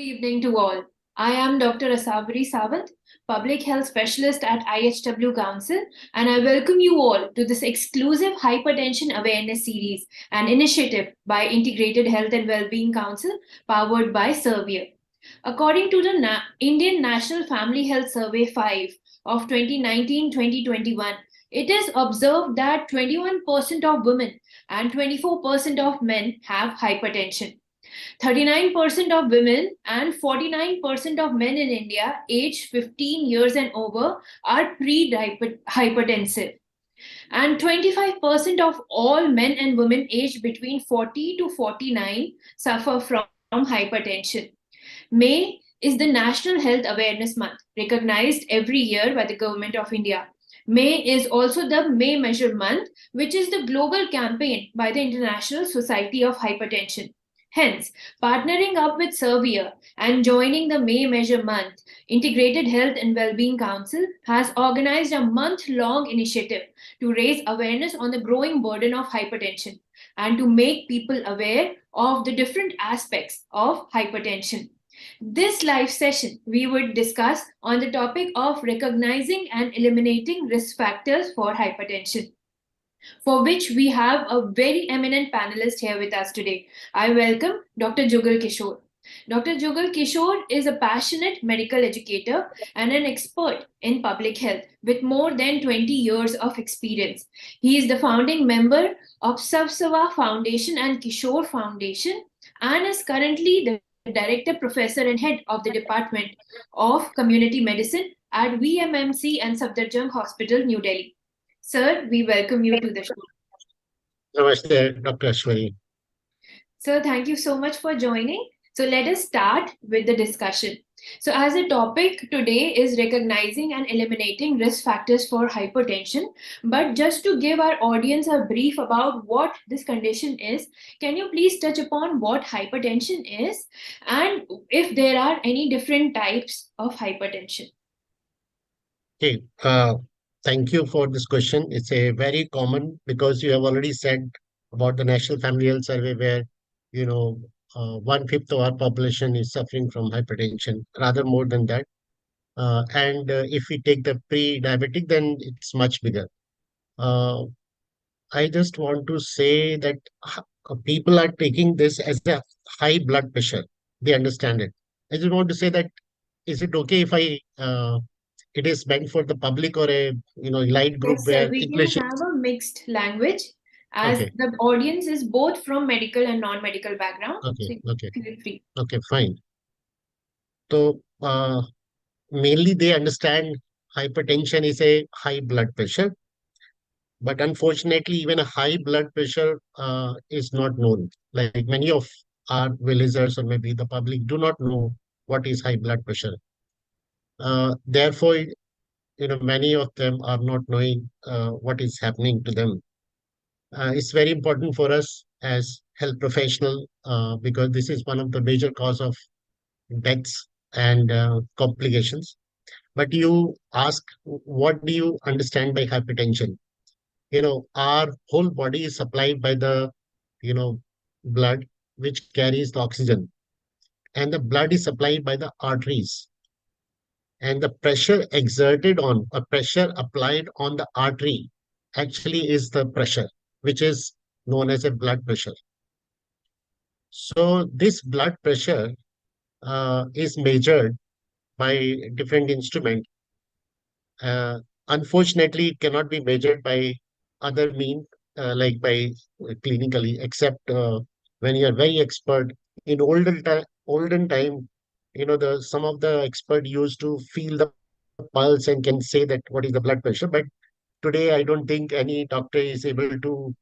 Good evening to all. I am Dr. Asabri Sawant, Public Health Specialist at IHW Council, and I welcome you all to this exclusive Hypertension Awareness Series, an initiative by Integrated Health and Wellbeing Council powered by Servier. According to the Indian National Family Health Survey 5 of 2019-2021, it is observed that 21% of women and 24% of men have hypertension. 39% of women and 49% of men in India aged 15 years and over are pre-hypertensive. And 25% of all men and women aged between 40 to 49 suffer from hypertension. May is the National Health Awareness Month, recognized every year by the Government of India. May is also the May Measure Month, which is the global campaign by the International Society of Hypertension. Hence, partnering up with Servier and joining the May Measure Month, Integrated Health and Wellbeing Council has organized a month-long initiative to raise awareness on the growing burden of hypertension and to make people aware of the different aspects of hypertension. This live session, we would discuss on the topic of recognizing and eliminating risk factors for hypertension, for which we have a very eminent panelist here with us today. I welcome Dr. Jugal Kishore. Dr. Jugal Kishore is a passionate medical educator and an expert in public health with more than 20 years of experience. He is the founding member of Savsava Foundation and Kishore Foundation and is currently the Director, Professor and Head of the Department of Community Medicine at VMMC and Safdarjung Hospital, New Delhi. Sir, we welcome you to the show. Namaste, Dr. Ashwari. Sir, thank you so much for joining. So let us start with the discussion. So as a topic today is recognizing and eliminating risk factors for hypertension. But just to give our audience a brief about what this condition is, can you please touch upon what hypertension is and if there are any different types of hypertension? Okay, thank you for this question. It's a very common because you have already said about the National Family Health Survey where, you know, 1/5 of our population is suffering from hypertension, rather more than that. And if we take the pre-diabetic, then it's much bigger. I just want to say that people are taking this as a high blood pressure. They understand it. I just want to say that is it okay if it is meant for the public or a elite group Yes, sir. where We English can is have a mixed language as okay, the audience is both from medical and non-medical background. okay, So okay, feel free. okay, fine. So mainly they understand hypertension is a high blood pressure, but unfortunately, even a high blood pressure is not known. Like many of our villagers or maybe the public do not know what is high blood pressure. Therefore, many of them are not knowing what is happening to them. It's very important for us as health professional because this is one of the major cause of deaths and complications. But you ask, what do you understand by hypertension? Our whole body is supplied by the, blood, which carries the oxygen, and the blood is supplied by the arteries. And the pressure exerted on, a pressure applied on the artery actually is the pressure, which is known as a blood pressure. So this blood pressure is measured by different instrument. Unfortunately, it cannot be measured by other means, like by clinically, except when you are very expert. In olden time, the some of the expert used to feel the pulse and can say that what is the blood pressure. But today, I don't think any doctor is able to,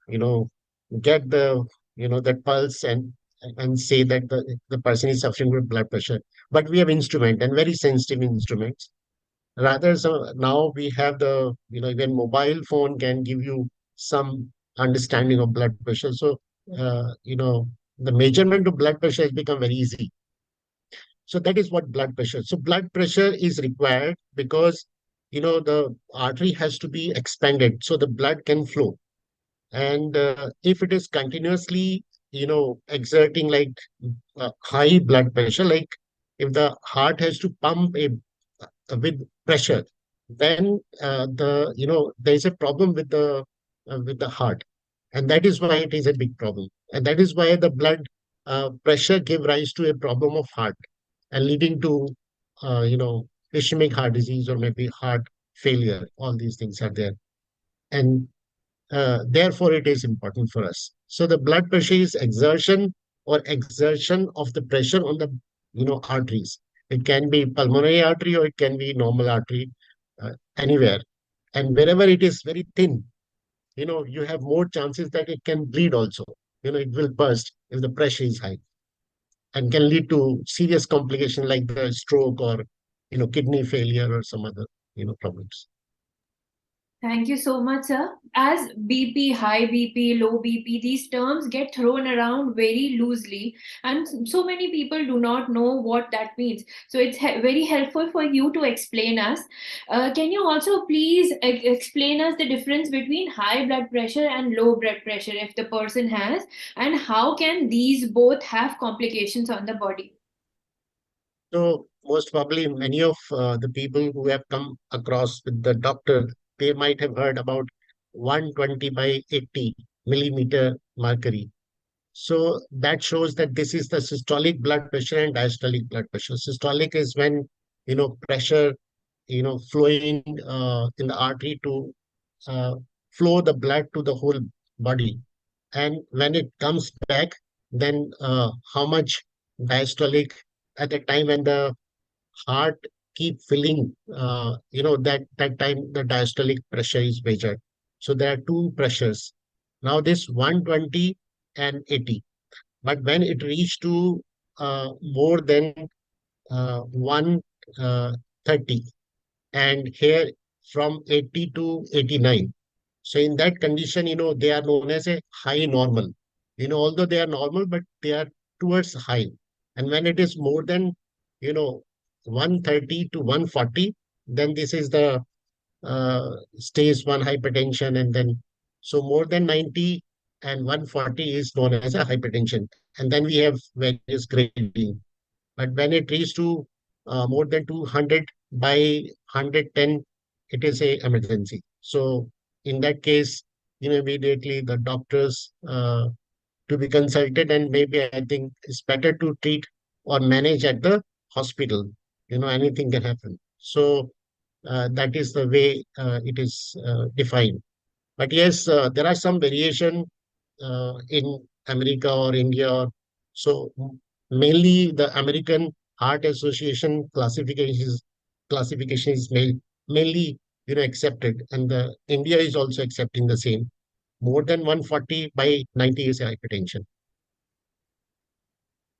get the, that pulse and say that the person is suffering with blood pressure. But we have instrument and very sensitive instruments. Rather, so now we have the, even mobile phone can give you some understanding of blood pressure. So, the measurement of blood pressure has become very easy. So that is what blood pressure. So blood pressure is required because, the artery has to be expanded so the blood can flow. And if it is continuously, exerting like high blood pressure, like if the heart has to pump with pressure, then there is a problem with the heart, and that is why it is a big problem, and that is why the blood pressure give rise to a problem of heart and leading to ischemic heart disease or maybe heart failure. All these things are there, and therefore it is important for us. So the blood pressure is exertion or exertion of the pressure on the arteries. It can be pulmonary artery or it can be normal artery, anywhere. And wherever it is very thin, you have more chances that it can bleed also. It will burst if the pressure is high and can lead to serious complication like the stroke or kidney failure or some other problems. Thank you so much, sir. As BP, high BP, low BP, these terms get thrown around very loosely, and so many people do not know what that means. So it's very helpful for you to explain us. Can you also please explain us the difference between high blood pressure and low blood pressure if the person has, and how can these both have complications on the body? So most probably many of the people who have come across with the doctor, they might have heard about 120 by 80 millimeter mercury. So that shows that this is the systolic blood pressure and diastolic blood pressure. Systolic is when pressure flowing in the artery to uh, flow the blood to the whole body, and when it comes back, then how much diastolic at the time when the heart keep filling, that time the diastolic pressure is measured. So there are two pressures. Now this 120 and 80, but when it reach to more than 130, and here from 80 to 89. So in that condition, they are known as a high normal. Although they are normal, but they are towards high. And when it is more than, you know, 130 to 140, then this is the stage one hypertension. And then, so more than 90 and 140 is known as a hypertension. And then we have various grading. But when it reaches to more than 200 by 110, it is a emergency. So in that case, immediately the doctors to be consulted, and maybe I think it's better to treat or manage at the hospital. Anything can happen. So that is the way it is defined. But yes, there are some variation in America or India. So mainly the American Heart Association classification is mainly accepted, and the India is also accepting the same. More than 140 by 90 is hypertension.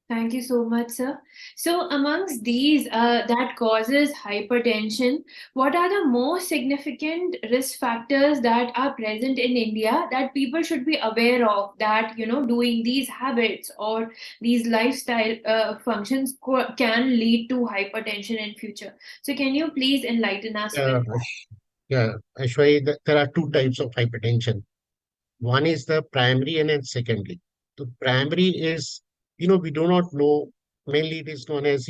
Thank you so much, sir. So, amongst these that causes hypertension, what are the most significant risk factors that are present in India that people should be aware of, that doing these habits or these lifestyle functions can lead to hypertension in future? So, can you please enlighten us with? Yeah, yeah. Actually, there are two types of hypertension. One is the primary and then secondary. The primary is, we do not know, mainly it is known as,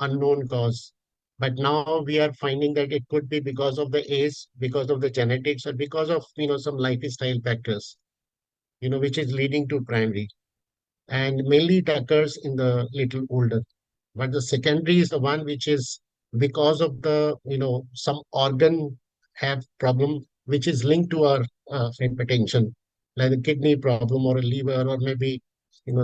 unknown cause. But now we are finding that it could be because of the age, because of the genetics, or because of, some lifestyle factors, which is leading to primary. And mainly it occurs in the little older. But the secondary is the one which is because of the, some organ have problem which is linked to our hypertension, like a kidney problem or a liver or maybe,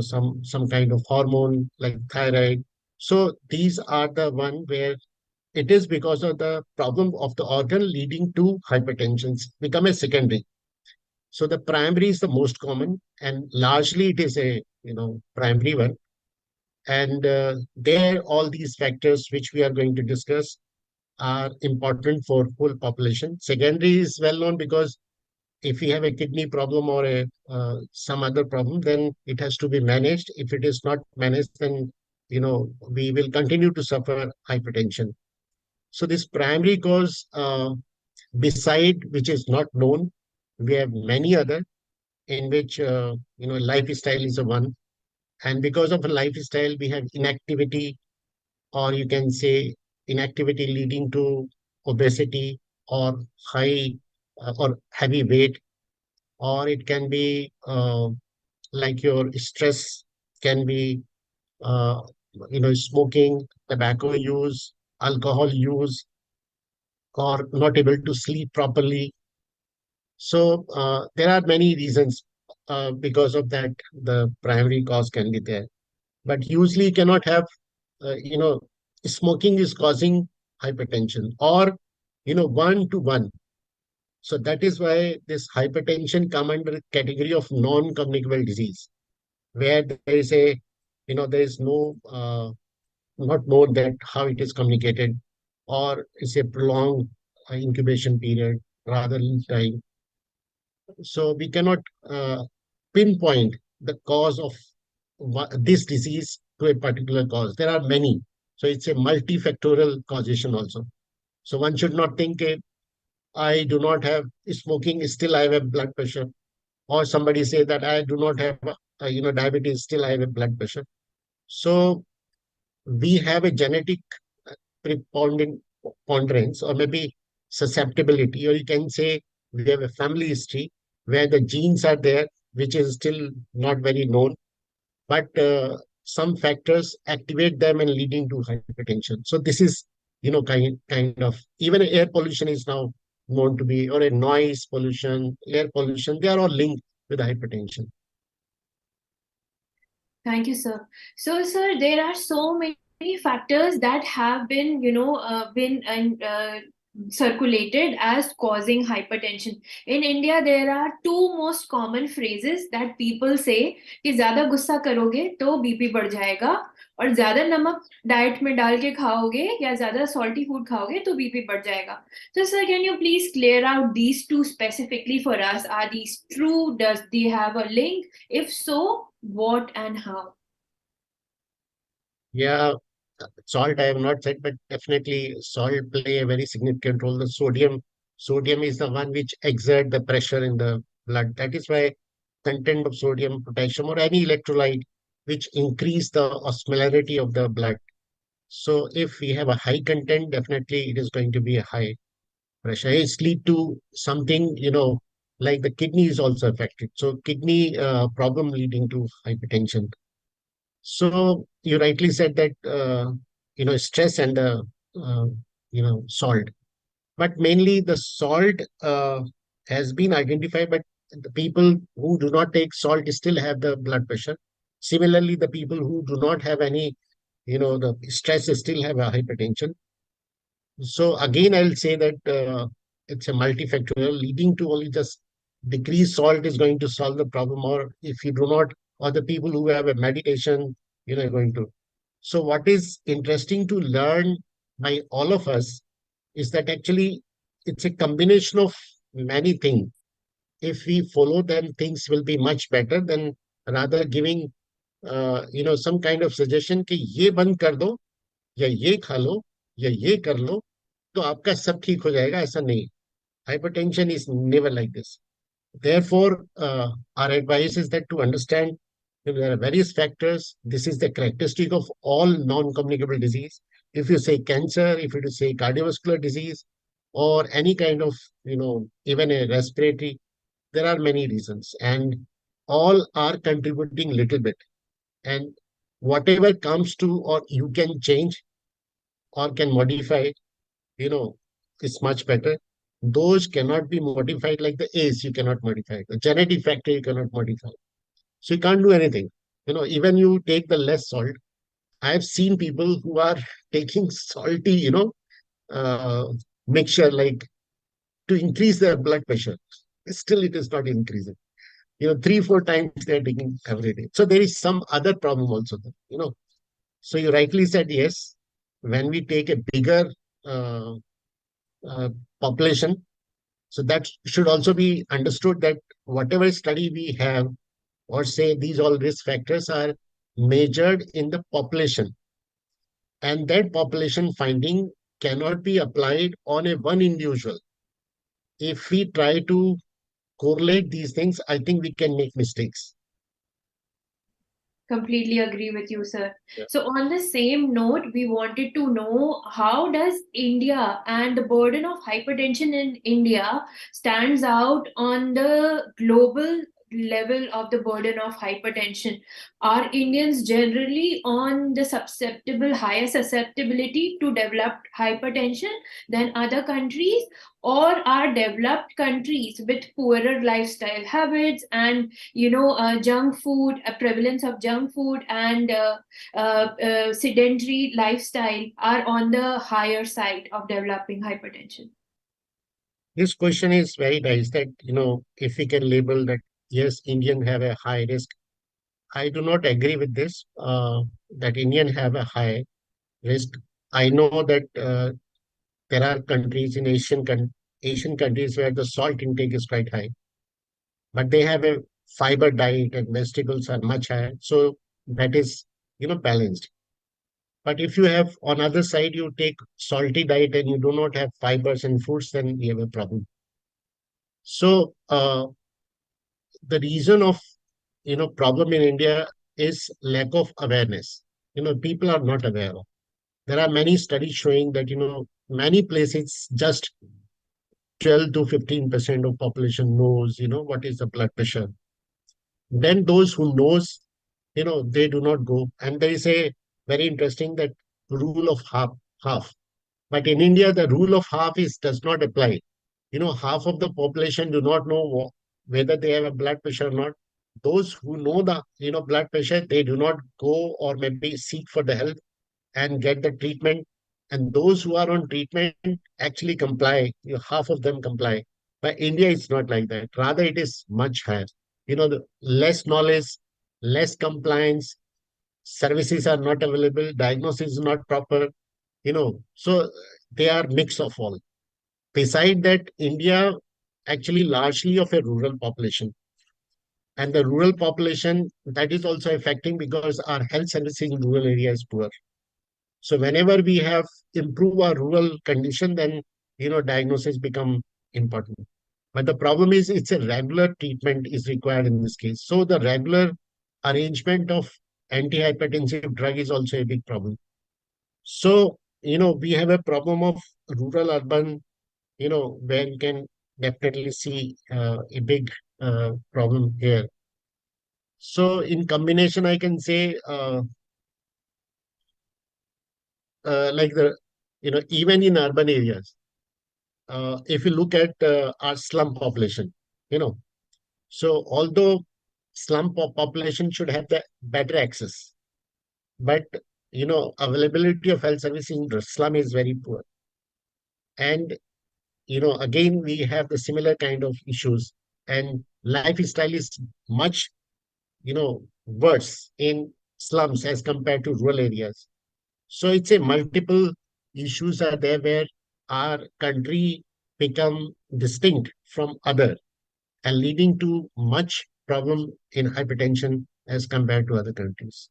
some kind of hormone like thyroid. So these are the one where it is because of the problem of the organ leading to hypertension become a secondary. So the primary is the most common, and largely it is a primary one. And there, all these factors which we are going to discuss are important for whole population. Secondary is well known because if we have a kidney problem or a some other problem, then it has to be managed. If it is not managed, then we will continue to suffer hypertension. So this primary cause, beside which is not known, we have many other in which lifestyle is a one, and because of a lifestyle we have inactivity, or you can say inactivity leading to obesity or high or heavy weight, or it can be like your stress can be uh, smoking, tobacco use, alcohol use, or not able to sleep properly. So there are many reasons because of that. The primary cause can be there, but usually you cannot have, smoking is causing hypertension or, one to one. So that is why this hypertension come under the category of non-communicable disease, where there is there is no, not known that how it is communicated, or it's a prolonged incubation period rather than time. So we cannot pinpoint the cause of this disease to a particular cause. There are many. So it's a multifactorial causation also. So one should not think, I do not have smoking, still I have a blood pressure. Or somebody say that I do not have, diabetes, still I have a blood pressure. So we have a genetic preponderance, or maybe susceptibility, or you can say we have a family history where the genes are there, which is still not very known, but some factors activate them and leading to hypertension. So this is, kind of, even air pollution is now known to be, or a noise pollution, air pollution, they are all linked with hypertension. Thank you, sir. So, sir, there are so many factors that have been, circulated as causing hypertension. In India, there are two most common phrases that people say कि ज़्यादा गुस्सा करोगे तो BP बढ़ जाएगा, और ज़्यादा नमक डाइट में डाल के खाओगे या ज़्यादा salty food खाओगे तो बीपी बढ़ जाएगा. So, sir, can you please clear out these two specifically for us? Are these true? Does they have a link? If so, what and how? Yeah, salt I have not said, but definitely salt play a very significant role. The sodium is the one which exert the pressure in the blood. That is why content of sodium, potassium, or any electrolyte which increase the osmolarity of the blood. So if we have a high content, definitely it is going to be a high pressure. It's lead to something, like the kidney is also affected. So kidney problem leading to hypertension. So you rightly said that stress and the salt, but mainly the salt has been identified. But the people who do not take salt still have the blood pressure. Similarly, the people who do not have any, the stress still have a hypertension. So again, I'll say that it's a multifactorial leading to only just decreased salt is going to solve the problem, or if you do not, or the people who have a meditation, going to. So what is interesting to learn by all of us is that actually it's a combination of many things. If we follow them, things will be much better than rather giving, some kind of suggestion कि ये बंद कर दो या ये खा लो या ये कर लो तो आपका सब ठीक हो जाएगा, ऐसा नहीं. Hypertension is never like this. Therefore, our advice is that to understand there are various factors. This is the characteristic of all non-communicable disease. If you say cancer, if you say cardiovascular disease, or any kind of, even a respiratory, there are many reasons, and all are contributing little bit. And whatever comes to, or you can change or can modify, you know, is much better. Those cannot be modified like the age, you cannot modify. The genetic factor, you cannot modify. So you can't do anything. Even you take the less salt. I have seen people who are taking salty, uh, mixture like to increase their blood pressure. Still, it is not increasing. 3, 4 times they're taking every day. So there is some other problem also there. So you rightly said yes. When we take a bigger uh, uh, population, so that should also be understood that whatever study we have, or say these all risk factors are measured in the population, and that population finding cannot be applied on a one individual. If we try to correlate these things, I think we can make mistakes. Completely agree with you, sir. Yeah. So on the same note, we wanted to know how does India and the burden of hypertension in India stands out on the global level of the burden of hypertension. Are Indians generally on the higher susceptibility to developed hypertension than other countries? Or are developed countries with poorer lifestyle habits and junk food, a prevalence of junk food and sedentary lifestyle are on the higher side of developing hypertension? This question is very nice that, if we can label that, yes, Indian have a high risk. I do not agree with this, that Indian have a high risk. I know that there are countries in Asian countries where the salt intake is quite high, but they have a fiber diet and vegetables are much higher. So that is, balanced. But if you have on other side, you take salty diet and you do not have fibers and fruits, then you have a problem. So the reason of problem in India is lack of awareness. People are not aware of. There are many studies showing that many places just 12 to 15% of population knows what is the blood pressure. Then those who knows, they do not go. And there is a very interesting that rule of half. But in India, the rule of half is does not apply. Half of the population do not know whether they have a blood pressure or not. Those who know the blood pressure, they do not go or maybe seek for the help and get the treatment. And those who are on treatment actually comply. Half of them comply. But India is not like that. Rather, it is much higher. The less knowledge, less compliance, services are not available, diagnosis is not proper. So they are mix of all. Beside that, India actually largely of a rural population. And the rural population that is also affecting because our health services in rural area is poor. So whenever we have improve our rural condition, then diagnosis become important. But the problem is it's a regular treatment is required in this case. So the regular arrangement of antihypertensive drug is also a big problem. So we have a problem of rural urban, where you can definitely see a big problem here. So in combination, I can say like even in urban areas, if you look at our slum population, you know, so although population should have the better access, but availability of health services in the slum is very poor. And again, we have the similar kind of issues, and lifestyle is much worse in slums as compared to rural areas. So it's a multiple issues are there where our country become distinct from other and leading to much problem in hypertension as compared to other countries.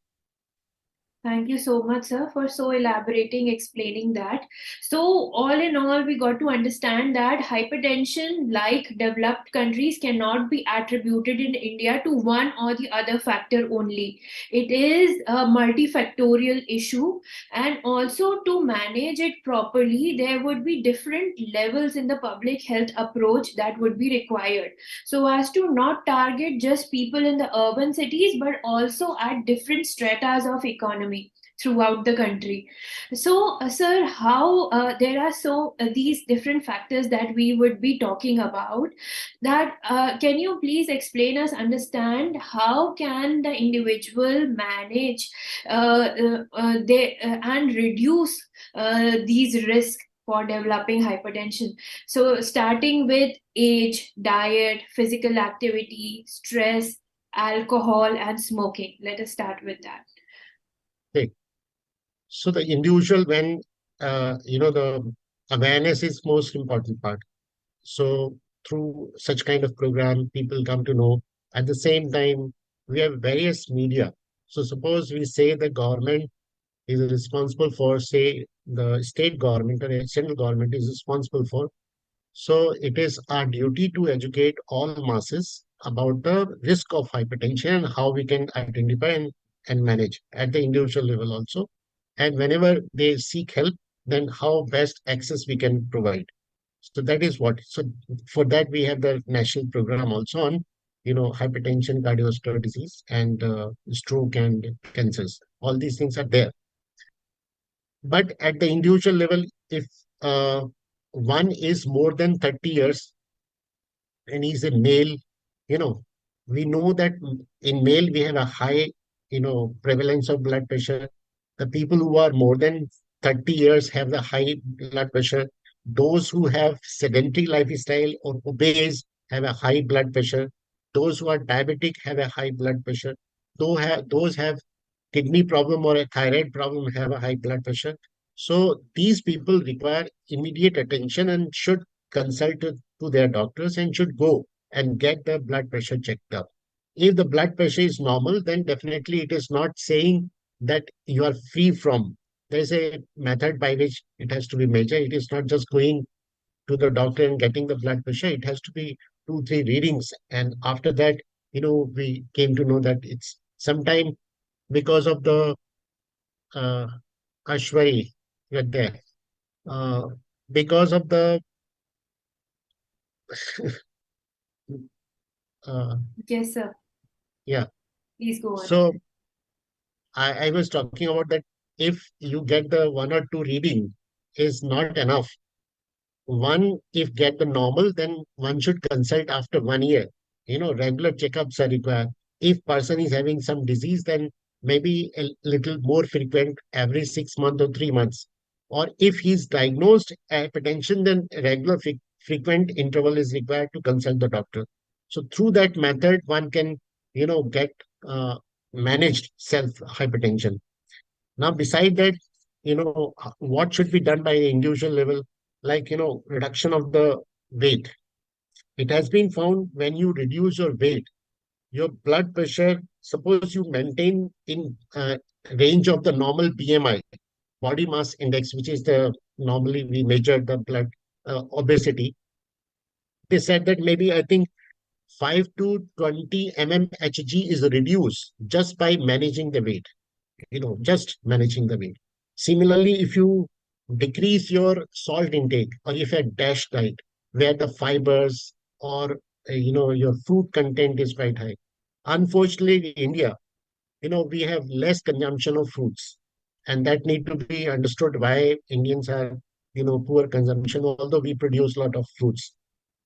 Thank you so much, sir, for so elaborating, explaining that. So, all in all, we got to understand that hypertension, like developed countries, cannot be attributed in India to one or the other factor only. It is a multifactorial issue, and also to manage it properly, there would be different levels in the public health approach that would be required. So, as to not target just people in the urban cities, but also at different stratas of economy throughout the country. So, sir, how there are these different factors that we would be talking about. That can you please explain us, understand how can the individual manage and reduce these risks for developing hypertension? So, starting with age, diet, physical activity, stress, alcohol, and smoking. Let us start with that. Okay. So the individual, when the awareness is most important part. So through such kind of program, people come to know. At the same time, we have various media. So suppose we say the government is responsible for, say, the state government or a central government is responsible for. So it is our duty to educate all masses about the risk of hypertension and how we can identify and and manage at the individual level also. And whenever they seek help, then how best access we can provide. So that is what. So for that we have the national program also on, hypertension, cardiovascular disease, and stroke and cancers. All these things are there. But at the individual level, if uh, one is more than 30 years and he's a male, you know, we know that in male we have a high, prevalence of blood pressure. The people who are more than 30 years have the high blood pressure. Those who have sedentary lifestyle or obese have a high blood pressure. Those who are diabetic have a high blood pressure. Those have kidney problem or a thyroid problem have a high blood pressure. So these people require immediate attention and should consult to their doctors and should go and get the blood pressure checked up. If the blood pressure is normal, then definitely it is not saying that you are free from. There is a method by which it has to be measured. It is not just going to the doctor and getting the blood pressure. It has to be two, three readings. And after that, we came to know that it's sometime because of the uh, Ashwari right there. Uh, because of the uh, Yes, sir. yeah. Please go on. So I was talking about that if you get the one or two reading is not enough. One, if get the normal, then one should consult after 1 year. Regular checkups are required. If person is having some disease, then maybe a little more frequent every 6 months or 3 months. Or if he's diagnosed hypertension, then regular frequent interval is required to consult the doctor. So through that method, one can, get uh, managed self hypertension. Now, beside that, what should be done by the individual level, like, reduction of the weight. It has been found when you reduce your weight, your blood pressure, suppose you maintain in range of the normal BMI, body mass index, which is the normally we measure the blood obesity. They said that maybe I think 5 to 20 mmHg is reduced just by managing the weight. Just managing the weight. Similarly, if you decrease your salt intake or if a dash diet where the fibers or your fruit content is quite high. Unfortunately, in India, we have less consumption of fruits, and that need to be understood why Indians are poor consumption, although we produce a lot of fruits.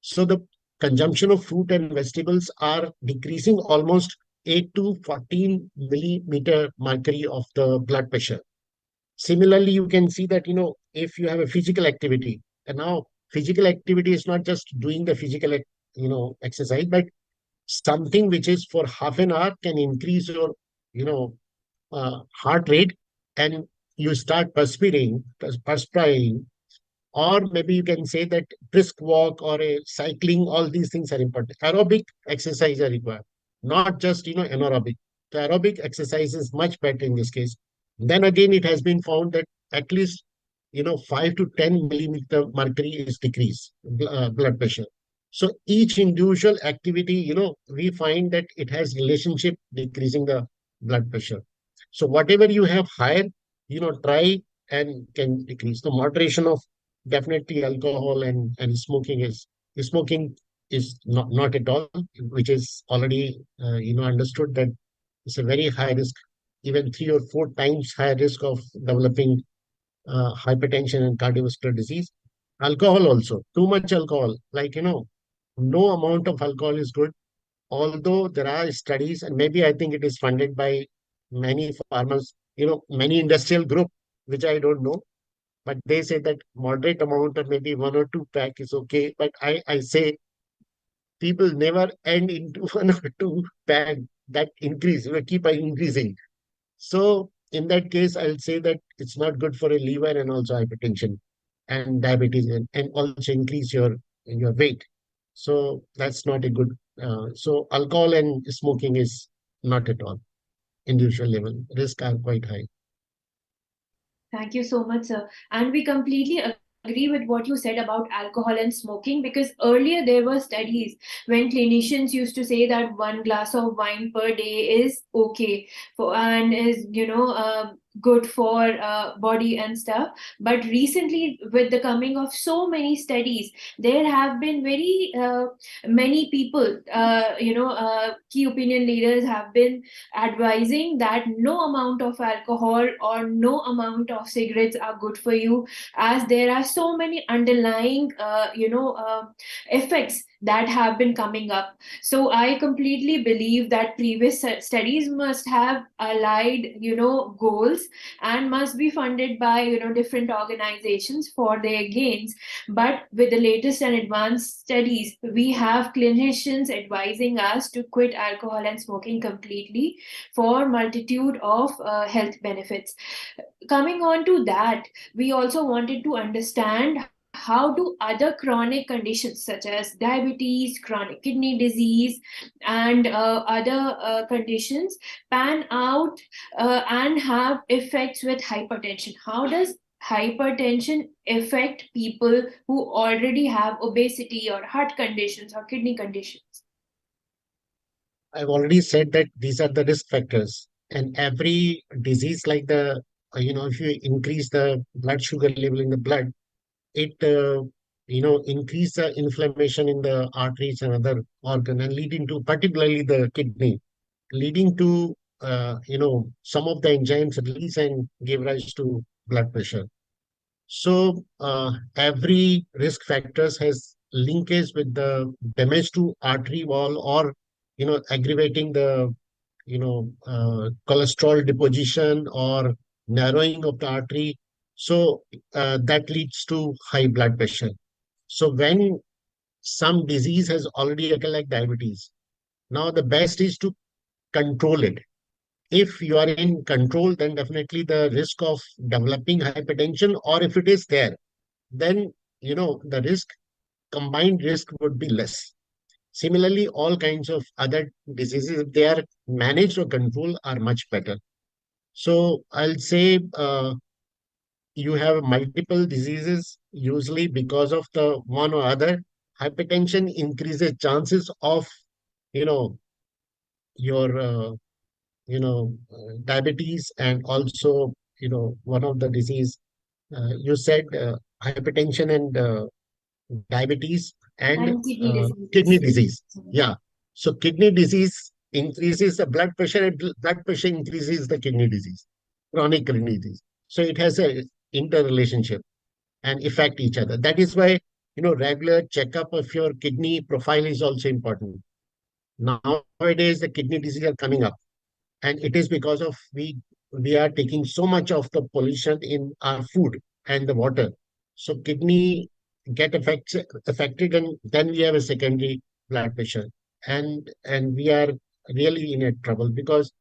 So the consumption of fruit and vegetables are decreasing almost 8 to 14 millimeter mercury of the blood pressure. Similarly, you can see that, if you have a physical activity, and now physical activity is not just doing the physical, exercise, but something which is for half an hour can increase your, you know, heart rate and you start perspiring, or maybe you can say that brisk walk or a cycling, all these things are important. Aerobic exercise are required, not just anaerobic. The aerobic exercise is much better in this case. Then again, it has been found that at least 5 to 10 millimeter mercury is decreased blood pressure. So each individual activity, we find that it has relationship decreasing the blood pressure. So whatever you have higher, try and can decrease the moderation of. Definitely, alcohol and smoking is not at all, which is already understood that it's a very high risk, even 3 or 4 times higher risk of developing hypertension and cardiovascular disease. Alcohol also, too much alcohol, like no amount of alcohol is good. Although there are studies, and maybe I think it is funded by many farmers, many industrial group, which I don't know, but they say that moderate amount or maybe one or two pack is okay. But I say people never end into one or two pack that increase, keep on increasing. So in that case, I'll say that it's not good for a liver and also hypertension and diabetes and also increase your weight. So that's not a good. So alcohol and smoking is not at all individual level. Risk are quite high. Thank you so much, sir. And we completely agree with what you said about alcohol and smoking, because earlier there were studies when clinicians used to say that one glass of wine per day is okay for and is good for body and stuff. But recently, with the coming of so many studies, there have been very many people, key opinion leaders have been advising that no amount of alcohol or no amount of cigarettes are good for you, as there are so many underlying effects that have been coming up. So I completely believe that previous studies must have allied goals and must be funded by different organizations for their gains. But with the latest and advanced studies, we have clinicians advising us to quit alcohol and smoking completely for multitude of health benefits. Coming on to that, we also wanted to understand how do other chronic conditions such as diabetes, chronic kidney disease, and other conditions pan out and have effects with hypertension. How does hypertension affect people who already have obesity or heart conditions or kidney conditions? I've already said that these are the risk factors, and every disease like if you increase the blood sugar level in the blood, it increase the inflammation in the arteries and other organ, and leading to particularly the kidney, leading to some of the enzymes release and give rise to blood pressure. So every risk factors has linkage with the damage to artery wall, or aggravating the cholesterol deposition or narrowing of the artery. So that leads to high blood pressure. So when some disease has already occurred, like diabetes, now the best is to control it. If you are in control, then definitely the risk of developing hypertension, or if it is there, then the combined risk would be less. Similarly, all kinds of other diseases, if they are managed or controlled, are much better. So I'll say you have multiple diseases, usually because of the one or other. Hypertension increases chances of, you know, your, diabetes, and also, one of the disease, you said hypertension and diabetes and And kidney kidney diseases. disease. Yeah. So kidney disease increases the blood pressure, and blood pressure increases the kidney disease, chronic kidney disease. So it has a interrelationship and affect each other. That is why, regular checkup of your kidney profile is also important. Nowadays, the kidney disease are coming up, and it is because of we are taking so much of the pollution in our food and the water. So kidney affected, and then we have a secondary blood pressure, and we are really in a trouble, because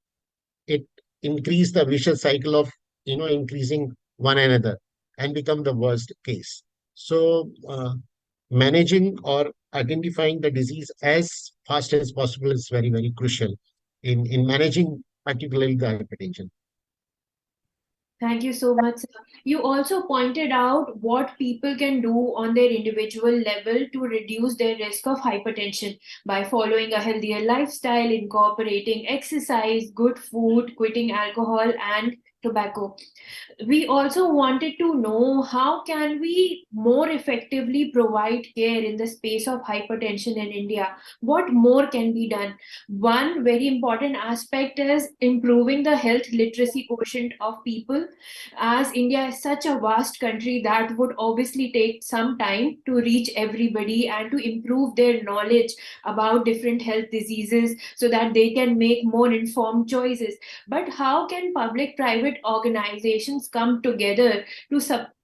it increase the vicious cycle of increasing one another, and become the worst case. So managing or identifying the disease as fast as possible is very, very crucial in managing particularly the hypertension. Thank you so much, sir. You also pointed out what people can do on their individual level to reduce their risk of hypertension by following a healthier lifestyle, incorporating exercise, good food, quitting alcohol and tobacco. We also wanted to know how can we more effectively provide care in the space of hypertension in India. What more can be done? One very important aspect is improving the health literacy quotient of people, as India is such a vast country that would obviously take some time to reach everybody and to improve their knowledge about different health diseases so that they can make more informed choices. But how can public private organizations come together to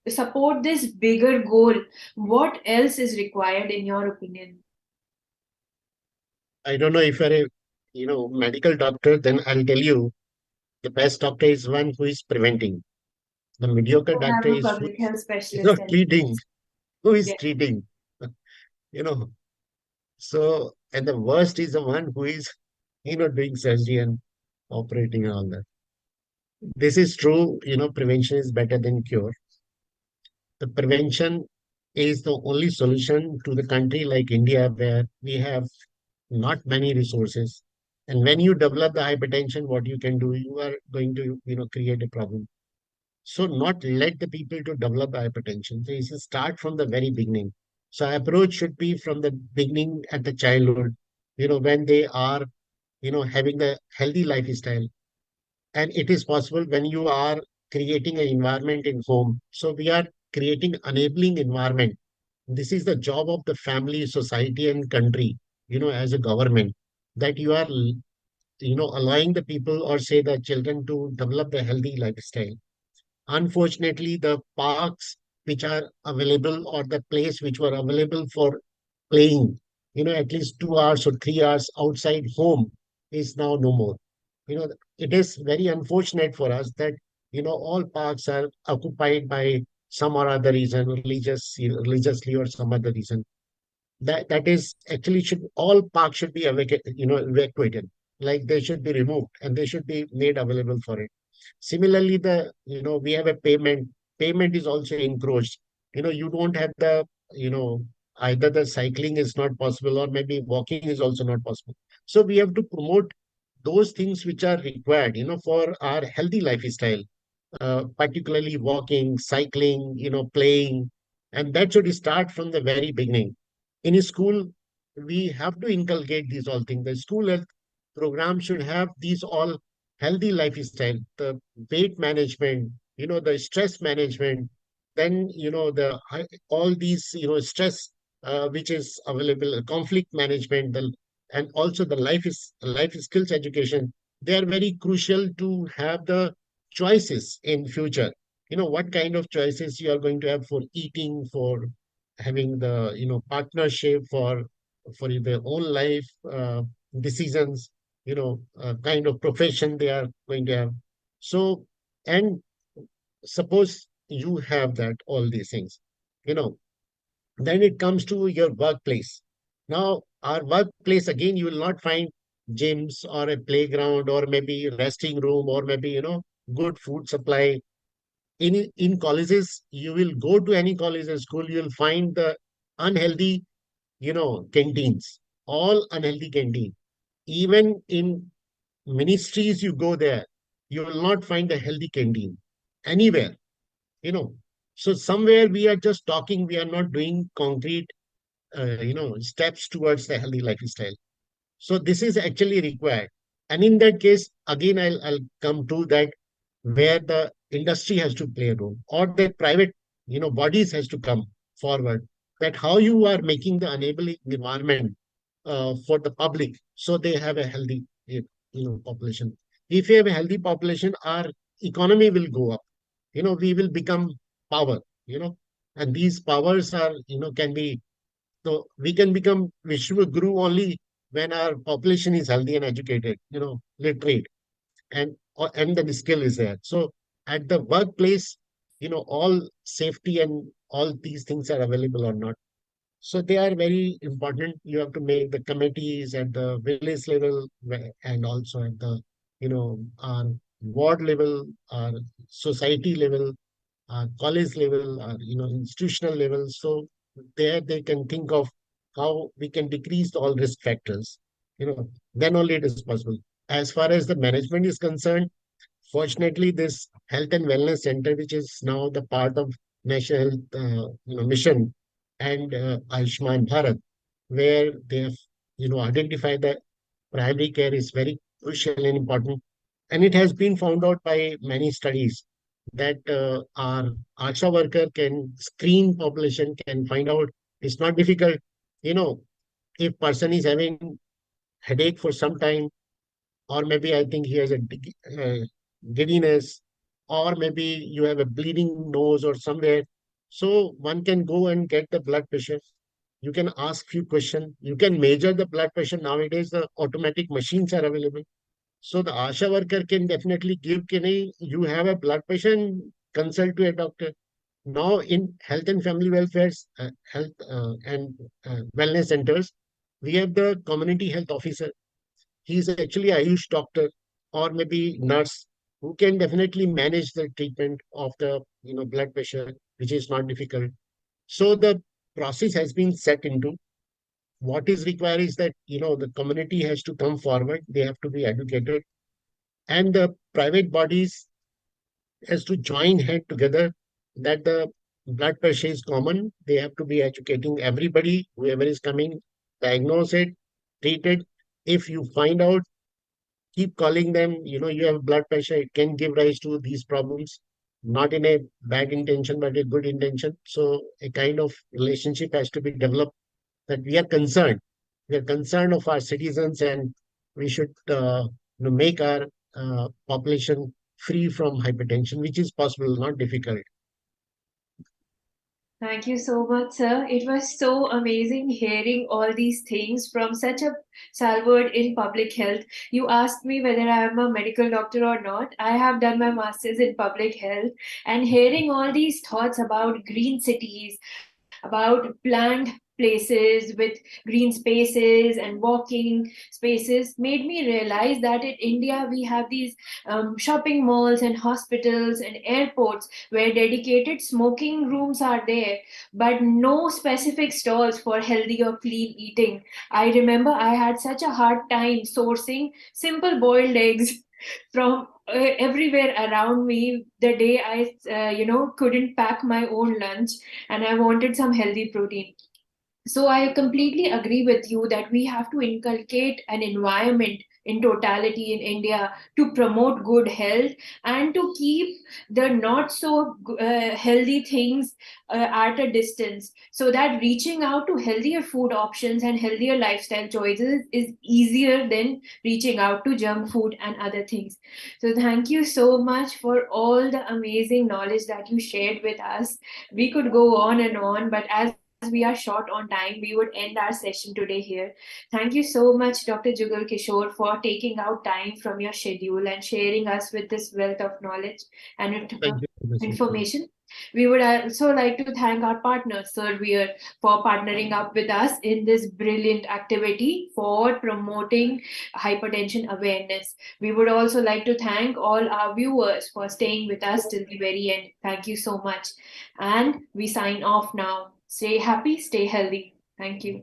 support this bigger goal? What else is required, in your opinion? I don't know if you're a medical doctor, then I'll tell you the best doctor is one who is preventing. The mediocre I doctor am a is who public health is specialist. not And treating, who is yeah. treating. you know So, and the worst is the one who is, doing surgery and operating and all that. This is true, prevention is better than cure. The prevention is the only solution to the country like India, where we have not many resources. And when you develop the hypertension, what you can do, you are going to, create a problem. So not let the people to develop hypertension. So you should start from the very beginning. So approach should be from the beginning at the childhood, when they are, having the healthy lifestyle. And it is possible when you are creating an environment in home. So we are creating enabling environment. This is the job of the family, society, and country, as a government, that you are, allowing the people or say the children to develop the healthy lifestyle. Unfortunately, the parks which are available or the place which were available for playing, at least 2 hours or 3 hours outside home is now no more. It is very unfortunate for us that, all parks are occupied by some or other reason, religiously or some other reason. That is actually should all parks should be evacuated, like they should be removed and they should be made available for it. Similarly, we have a payment is also encroached. You don't have the, either the cycling is not possible or maybe walking is also not possible. So we have to promote those things which are required, for our healthy lifestyle, particularly walking, cycling, playing, and that should start from the very beginning. In a school, we have to inculcate these all things. The school health program should have these all healthy lifestyle, the weight management, the stress management, then, all these, stress, which is available, conflict management, and also the life skills education. They are very crucial to have the choices in future. What kind of choices you are going to have for eating, for having the, partnership, for their own life decisions, kind of profession they are going to have. So, and suppose you have that all these things, you know then it comes to your workplace. Now, our workplace, again, you will not find gyms or a playground or maybe resting room or maybe, good food supply. In colleges, you will go to any college or school, you will find the unhealthy, canteens, all unhealthy canteen. Even in ministries, you go there, you will not find a healthy canteen anywhere, you know. So somewhere we are just talking, we are not doing concrete steps towards the healthy lifestyle. So this is actually required. And in that case, again, I'll come to that, where the industry has to play a role or the private, bodies has to come forward, that how you are making the enabling environment for the public so they have a healthy, population. If you have a healthy population, our economy will go up. We will become power, and these powers are, can be so we can become Vishwaguru only when our population is healthy and educated, literate, and the skill is there. So at the workplace, all safety and all these things are available or not. So they are very important. You have to make the committees at the village level and also at the, our ward level, our society level, college level, or institutional level. So there they can think of how we can decrease all risk factors. Then only it is possible. As far as the management is concerned, fortunately, this health and wellness center, which is now the part of National Health Mission and Ayushman Bharat, where they have identified that primary care is very crucial and important. And it has been found out by many studies that our ASHA worker can screen population, can find out. It's not difficult. You know, if person is having headache for some time, or maybe I think he has a giddiness, or maybe you have a bleeding nose or somewhere. So one can go and get the blood pressure. You can ask few questions. You can measure the blood pressure. Nowadays, the automatic machines are available. So the ASHA worker can definitely give, you have a blood pressure and consult to a doctor. Now in health and family welfare, health and wellness centers, we have the community health officer. He's actually a Ayush doctor or maybe nurse who can definitely manage the treatment of the blood pressure. which is not difficult. So the process has been set into. What is required is that, the community has to come forward, they have to be educated, and the private bodies has to join head together, that the blood pressure is common. They have to be educating everybody, whoever is coming, diagnose it, treat it. If you find out, keep calling them, you have blood pressure, it can give rise to these problems, not in a bad intention, but a good intention. So a kind of relationship has to be developed, that we are concerned. We are concerned of our citizens, and we should make our population free from hypertension, which is possible, not difficult. Thank you so much, sir. It was so amazing hearing all these things from such a salvord in public health. You asked me whether I am a medical doctor or not. I have done my master's in public health, and hearing all these thoughts about green cities, about planned places with green spaces and walking spaces made me realize that in India we have these shopping malls and hospitals and airports where dedicated smoking rooms are there, but no specific stalls for healthy or clean eating. I remember I had such a hard time sourcing simple boiled eggs from everywhere around me the day I, couldn't pack my own lunch and I wanted some healthy protein. So I completely agree with you that we have to inculcate an environment in totality in India to promote good health and to keep the not so healthy things at a distance, so that reaching out to healthier food options and healthier lifestyle choices is easier than reaching out to junk food and other things. So thank you so much for all the amazing knowledge that you shared with us. We could go on and on, but as we are short on time, we would end our session today here. Thank you so much, Dr. Jugal Kishore, for taking out time from your schedule and sharing us with this wealth of knowledge and Thank you for listening to me. information. We would also like to thank our partner, Servier, for partnering up with us in this brilliant activity for promoting hypertension awareness. We would also like to thank all our viewers for staying with us till the very end. Thank you so much. And we sign off now. Stay happy, stay healthy. Thank you.